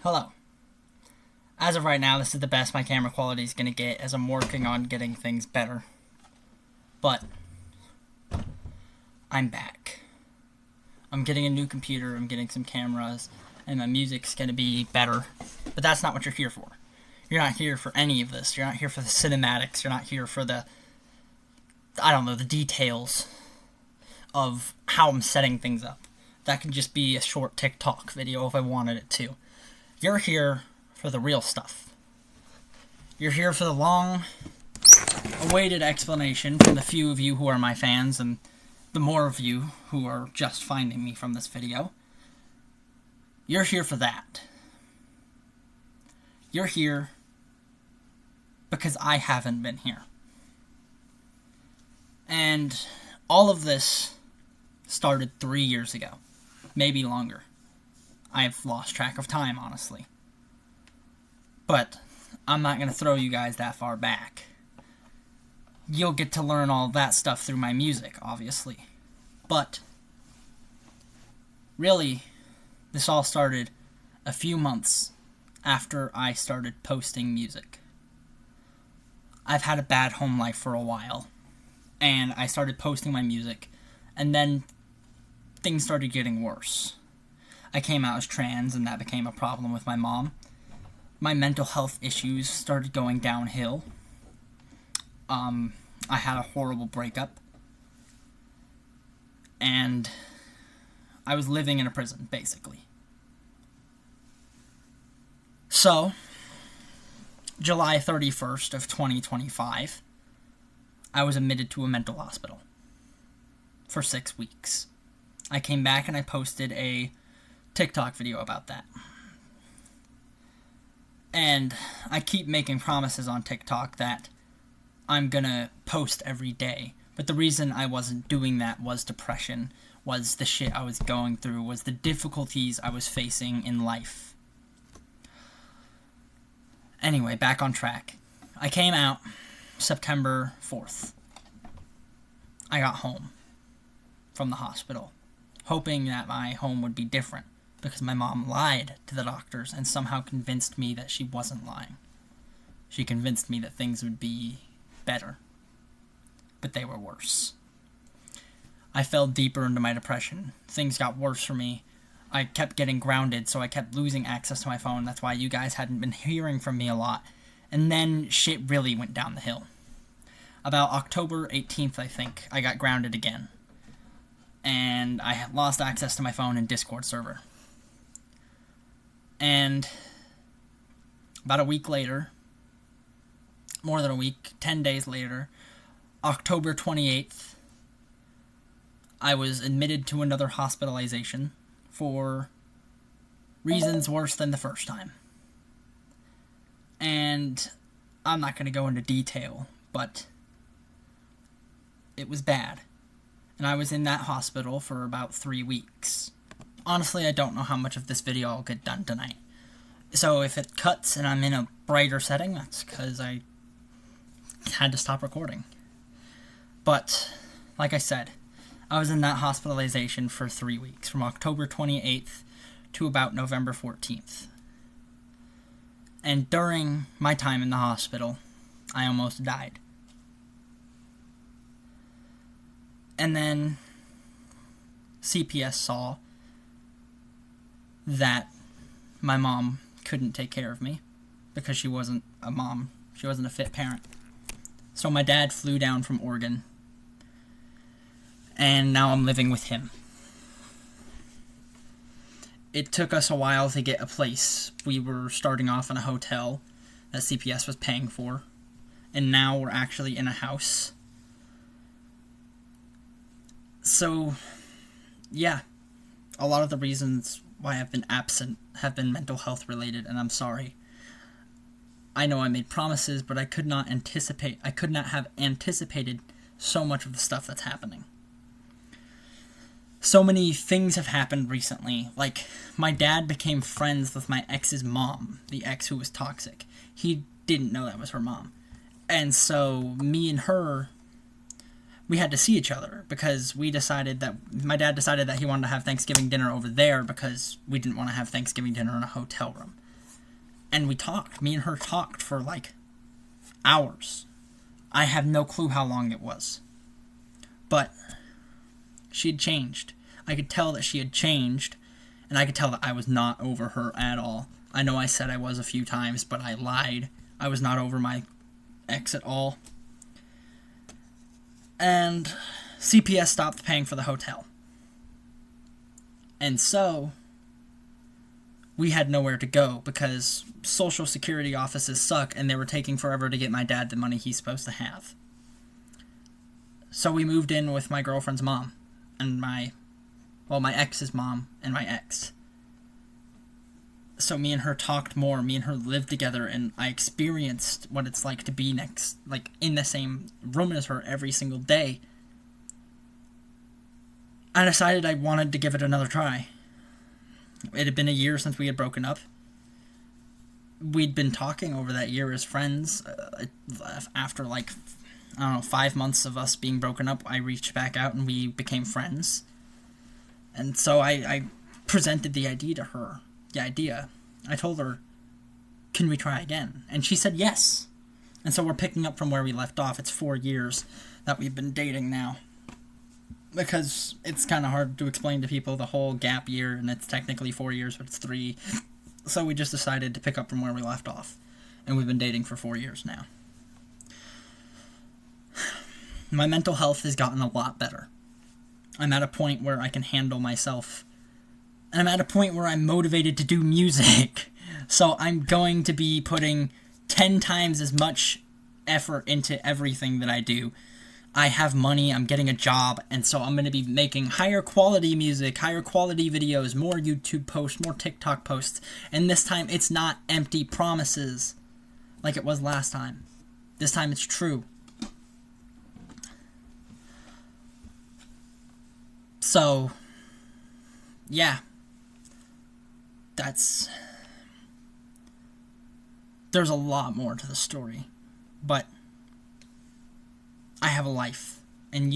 Hello. As of right now, this is the best my camera quality is going to get as I'm working on getting things better. But I'm back. I'm getting a new computer, I'm getting some cameras, and my music's going to be better. But that's not what you're here for. You're not here for any of this. You're not here for the cinematics. You're not here for the details of how I'm setting things up. That can just be a short TikTok video if I wanted it to. You're here for the real stuff. You're here for the long-awaited explanation from the few of you who are my fans and the more of you who are just finding me from this video. You're here for that. You're here because I haven't been here. And all of this started 3 years ago. Maybe longer. I've lost track of time, honestly. But I'm not going to throw you guys that far back. You'll get to learn all that stuff through my music, obviously. But really, this all started a few months after I started posting music. I've had a bad home life for a while, and I started posting my music, and then things started getting worse. I came out as trans, and that became a problem with my mom. My mental health issues started going downhill. I had a horrible breakup. And I was living in a prison, basically. So, July 31st of 2025, I was admitted to a mental hospital for 6 weeks. I came back and I posted a TikTok video about that. And I keep making promises on TikTok that I'm gonna post every day. But the reason I wasn't doing that was depression, was the shit I was going through, was the difficulties I was facing in life. Anyway, back on track. I came out September 4th. I got home from the hospital, hoping that my home would be different, because my mom lied to the doctors and somehow convinced me that she wasn't lying. She convinced me that things would be better, but they were worse. I fell deeper into my depression. Things got worse for me. I kept getting grounded, so I kept losing access to my phone. That's why you guys hadn't been hearing from me a lot. And then shit really went down the hill. About October 18th, I think, I got grounded again. And I had lost access to my phone and Discord server. And about a week later, more than a week, 10 days later, October 28th, I was admitted to another hospitalization for reasons worse than the first time. And I'm not going to go into detail, but it was bad. And I was in that hospital for about 3 weeks. Honestly, I don't know how much of this video I'll get done tonight. So if it cuts and I'm in a brighter setting, that's because I had to stop recording. But, like I said, I was in that hospitalization for 3 weeks, from October 28th to about November 14th. And during my time in the hospital, I almost died. And then CPS saw that my mom couldn't take care of me because she wasn't a mom. She wasn't a fit parent. So my dad flew down from Oregon, and now I'm living with him. It took us a while to get a place. We were starting off in a hotel that CPS was paying for, and now we're actually in a house. So, yeah, a lot of the reasons why I've been absent have been mental health related, and I'm sorry. I know I made promises, but I could not have anticipated so much of the stuff that's happening. So many things have happened recently. Like, my dad became friends with my ex's mom, the ex who was toxic. He didn't know that was her mom. And so, me and her, we had to see each other because my dad decided that he wanted to have Thanksgiving dinner over there because we didn't want to have Thanksgiving dinner in a hotel room. And we talked. Me and her talked for like hours. I have no clue how long it was. But she had changed. I could tell that she had changed, and I could tell that I was not over her at all. I know I said I was a few times, but I lied. I was not over my ex at all. And CPS stopped paying for the hotel. And so we had nowhere to go because Social Security offices suck and they were taking forever to get my dad the money he's supposed to have. So we moved in with my girlfriend's mom and my ex's mom and my ex. So me and her talked more, me and her lived together, and I experienced what it's like to be in the same room as her every single day. I decided I wanted to give it another try. It had been a year since we had broken up. We'd been talking over that year as friends. After 5 months of us being broken up, I reached back out and we became friends. And so I presented the idea to her. I told her, can we try again? And she said yes. And so we're picking up from where we left off. It's 4 years that we've been dating now. Because it's kind of hard to explain to people the whole gap year, and it's technically 4 years, but it's 3. So we just decided to pick up from where we left off. And we've been dating for 4 years now. My mental health has gotten a lot better. I'm at a point where I can handle myself. And I'm at a point where I'm motivated to do music. So I'm going to be putting 10 times as much effort into everything that I do. I have money, I'm getting a job, and so I'm going to be making higher quality music, higher quality videos, more YouTube posts, more TikTok posts. And this time it's not empty promises like it was last time. This time it's true. So, yeah. There's a lot more to the story, but I have a life, and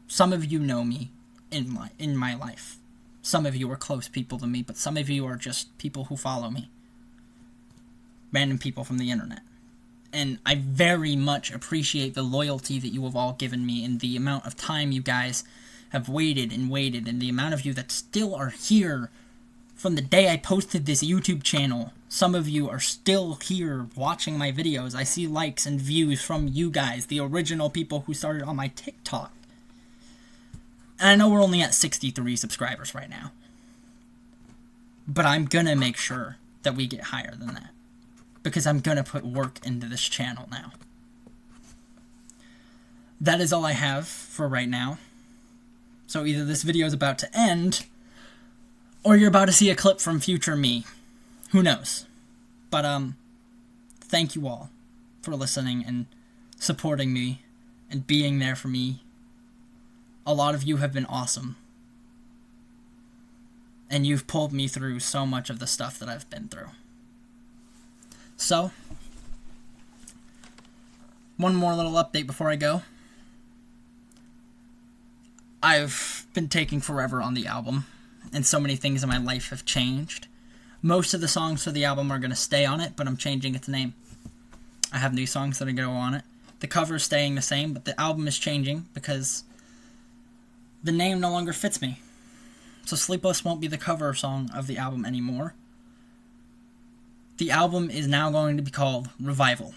some of you know me in my life. Some of you are close people to me, but some of you are just people who follow me. Random people from the internet. And I very much appreciate the loyalty that you have all given me and the amount of time you guys have waited, and the amount of you that still are here from the day I posted this YouTube channel. Some of you are still here watching my videos. I see likes and views from you guys, the original people who started on my TikTok. And I know we're only at 63 subscribers right now. But I'm gonna make sure that we get higher than that. Because I'm gonna put work into this channel now. That is all I have for right now. So either this video is about to end, or you're about to see a clip from future me. Who knows? But, thank you all for listening and supporting me and being there for me. A lot of you have been awesome. And you've pulled me through so much of the stuff that I've been through. So, one more little update before I go. I've been taking forever on the album, and so many things in my life have changed. Most of the songs for the album are going to stay on it, but I'm changing its name. I have new songs that are going to go on it. The cover is staying the same, but the album is changing because the name no longer fits me. So Sleepless won't be the cover song of the album anymore. The album is now going to be called Revival.